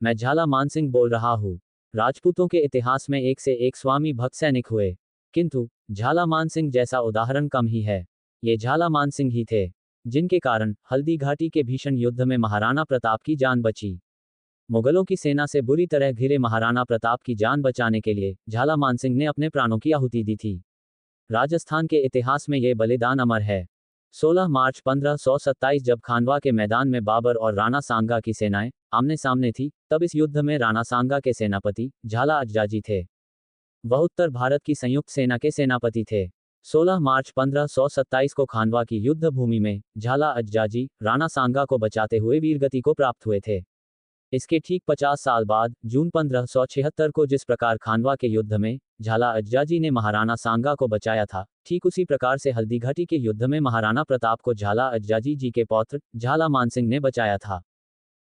मैं झाला मानसिंह बोल रहा हूँ। राजपूतों के इतिहास में एक से एक स्वामी भक्त सैनिक हुए, किंतु झाला मानसिंह जैसा उदाहरण कम ही है। ये झाला मानसिंह ही थे जिनके कारण हल्दी घाटी के भीषण युद्ध में महाराणा प्रताप की जान बची। मुगलों की सेना से बुरी तरह घिरे महाराणा प्रताप की जान बचाने के लिए झाला मानसिंह ने अपने प्राणों की आहुति दी थी। राजस्थान के इतिहास में ये बलिदान अमर है। 16 मार्च 1527 जब खानवा के मैदान में बाबर और राणा सांगा की सेनाएं आमने सामने थी, तब इस युद्ध में राणा सांगा के सेनापति झाला अज्जाजी थे। वह उत्तर भारत की संयुक्त सेना के सेनापति थे। 16 मार्च 1527 को खानवा की युद्ध भूमि में झाला अज्जाजी राणा सांगा को बचाते हुए वीरगति को प्राप्त हुए थे। इसके ठीक 50 साल बाद जून 1576 को जिस प्रकार खानवा के युद्ध में झाला अज्जाजी ने महाराणा सांगा को बचाया था, ठीक उसी प्रकार से हल्दीघाटी के युद्ध में महाराणा प्रताप को झाला अज्जाजी जी के पौत्र झाला मानसिंह ने बचाया था।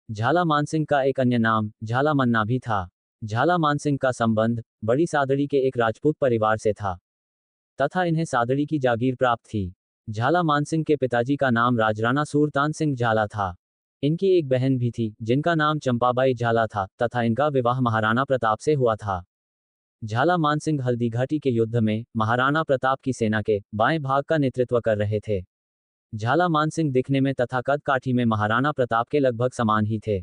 झाला मानसिंह का एक अन्य नाम झाला मन्ना भी था। झाला मानसिंह का संबंध बड़ी सादड़ी के एक राजपूत परिवार से था तथा इन्हें सादड़ी की जागीर प्राप्त थी। झाला मानसिंह के पिताजी का नाम राजराणा सूरतान सिंह झाला था। इनकी एक बहन भी थी जिनका नाम चंपाबाई झाला था तथा इनका विवाह महाराणा प्रताप से हुआ था। झाला मानसिंह हल्दीघाटी के युद्ध में महाराणा प्रताप की सेना के बाएं भाग का नेतृत्व कर रहे थे। झाला मानसिंह दिखने में तथा कद काठी में महाराणा प्रताप के लगभग समान ही थे।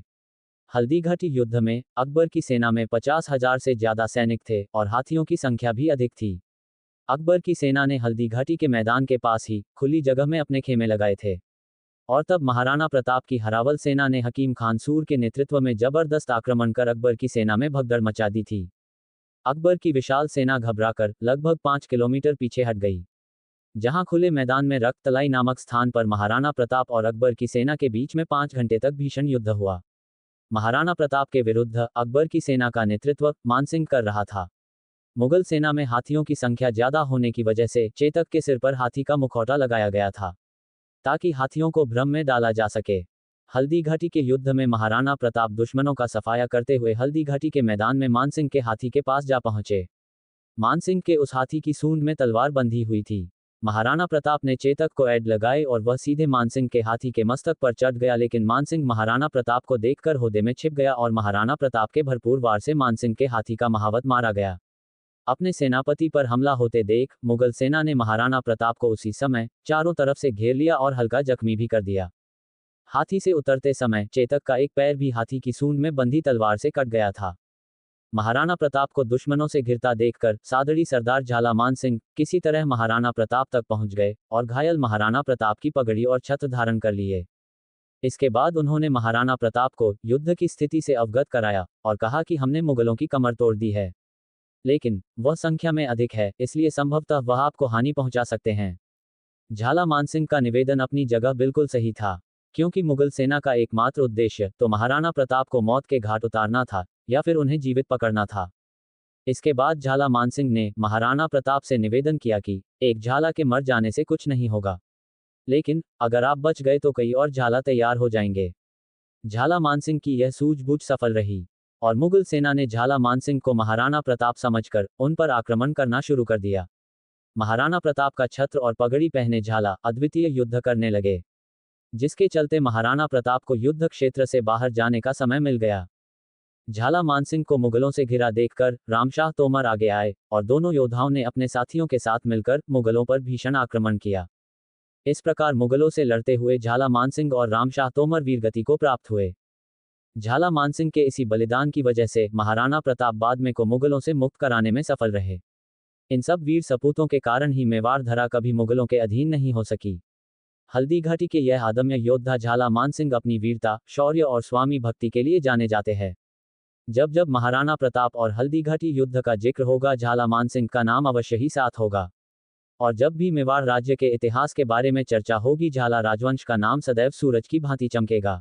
हल्दीघाटी युद्ध में अकबर की सेना में 50,000 से ज्यादा सैनिक थे और हाथियों की संख्या भी अधिक थी। अकबर की सेना ने हल्दीघाटी के मैदान के पास ही खुली जगह में अपने खेमे लगाए थे और तब महाराणा प्रताप की हरावल सेना ने हकीम खान सूर के नेतृत्व में जबरदस्त आक्रमण कर अकबर की सेना में भगदड़ मचा दी थी। अकबर की विशाल सेना घबराकर लगभग 5 किलोमीटर पीछे हट गई। जहां खुले मैदान में रक्ततलाई नामक स्थान पर महाराणा प्रताप और अकबर की सेना के बीच में 5 घंटे तक भीषण युद्ध हुआ। महाराणा प्रताप के विरुद्ध अकबर की सेना का नेतृत्व मानसिंह कर रहा था। मुगल सेना में हाथियों की संख्या ज्यादा होने की वजह से चेतक के सिर पर हाथी का मुखौटा लगाया गया था ताकि हाथियों को भ्रम में डाला जा सके। हल्दीघाटी के युद्ध में महाराणा प्रताप दुश्मनों का सफाया करते हुए हल्दीघाटी के मैदान में मानसिंह के हाथी के पास जा पहुंचे। मानसिंह के उस हाथी की सूंड में तलवार बंधी हुई थी। महाराणा प्रताप ने चेतक को ऐड लगाए और वह सीधे मानसिंह के हाथी के मस्तक पर चढ़ गया, लेकिन मानसिंह महाराणा प्रताप को देखकर होदे में छिप गया और महाराणा प्रताप के भरपूर वार से मानसिंह के हाथी का महावत मारा गया। अपने सेनापति पर हमला होते देख मुगल सेना ने महाराणा प्रताप को उसी समय चारों तरफ से घेर लिया और हल्का जख्मी भी कर दिया। हाथी से उतरते समय चेतक का एक पैर भी हाथी की सूंड में बंधी तलवार से कट गया था। महाराणा प्रताप को दुश्मनों से घिरता देखकर सादड़ी सरदार झाला मानसिंह किसी तरह महाराणा प्रताप तक पहुंच गए और घायल महाराणा प्रताप की पगड़ी और छत्र धारण कर लिए। इसके बाद उन्होंने महाराणा प्रताप को युद्ध की स्थिति से अवगत कराया और कहा कि हमने मुगलों की कमर तोड़ दी है, लेकिन वह संख्या में अधिक है, इसलिए संभवतः वह आपको हानि पहुंचा सकते हैं। झाला मानसिंह का निवेदन अपनी जगह बिल्कुल सही था, क्योंकि मुगल सेना का एकमात्र उद्देश्य तो महाराणा प्रताप को मौत के घाट उतारना था या फिर उन्हें जीवित पकड़ना था। इसके बाद झाला मानसिंह ने महाराणा प्रताप से निवेदन किया कि एक झाला के मर जाने से कुछ नहीं होगा, लेकिन अगर आप बच गए तो कई और झाला तैयार हो जाएंगे। झाला मानसिंह की यह सूझबूझ सफल रही और मुगल सेना ने झाला मानसिंह को महाराणा प्रताप समझकर उन पर आक्रमण करना शुरू कर दिया। महाराणा प्रताप का छत्र और पगड़ी पहने झाला अद्वितीय युद्ध करने लगे, जिसके चलते महाराणा प्रताप को युद्ध क्षेत्र से बाहर जाने का समय मिल गया। झाला मानसिंह को मुगलों से घिरा देखकर रामशाह तोमर आगे आए और दोनों योद्धाओं ने अपने साथियों के साथ मिलकर मुगलों पर भीषण आक्रमण किया। इस प्रकार मुगलों से लड़ते हुए झाला मानसिंह और रामशाह तोमर वीरगति को प्राप्त हुए। झाला मानसिंह के इसी बलिदान की वजह से महाराणा प्रताप बाद में को मुगलों से मुक्त कराने में सफल रहे। इन सब वीर सपूतों के कारण ही मेवाड़ धरा कभी मुगलों के अधीन नहीं हो सकी। हल्दीघाटी के यह अदम्य योद्धा झाला मानसिंह अपनी वीरता, शौर्य और स्वामी भक्ति के लिए जाने जाते हैं। जब जब महाराणा प्रताप और हल्दीघाटी युद्ध का जिक्र होगा, झाला मानसिंह का नाम अवश्य ही साथ होगा। और जब भी मेवाड़ राज्य के इतिहास के बारे में चर्चा होगी, झाला राजवंश का नाम सदैव सूरज की भांति चमकेगा।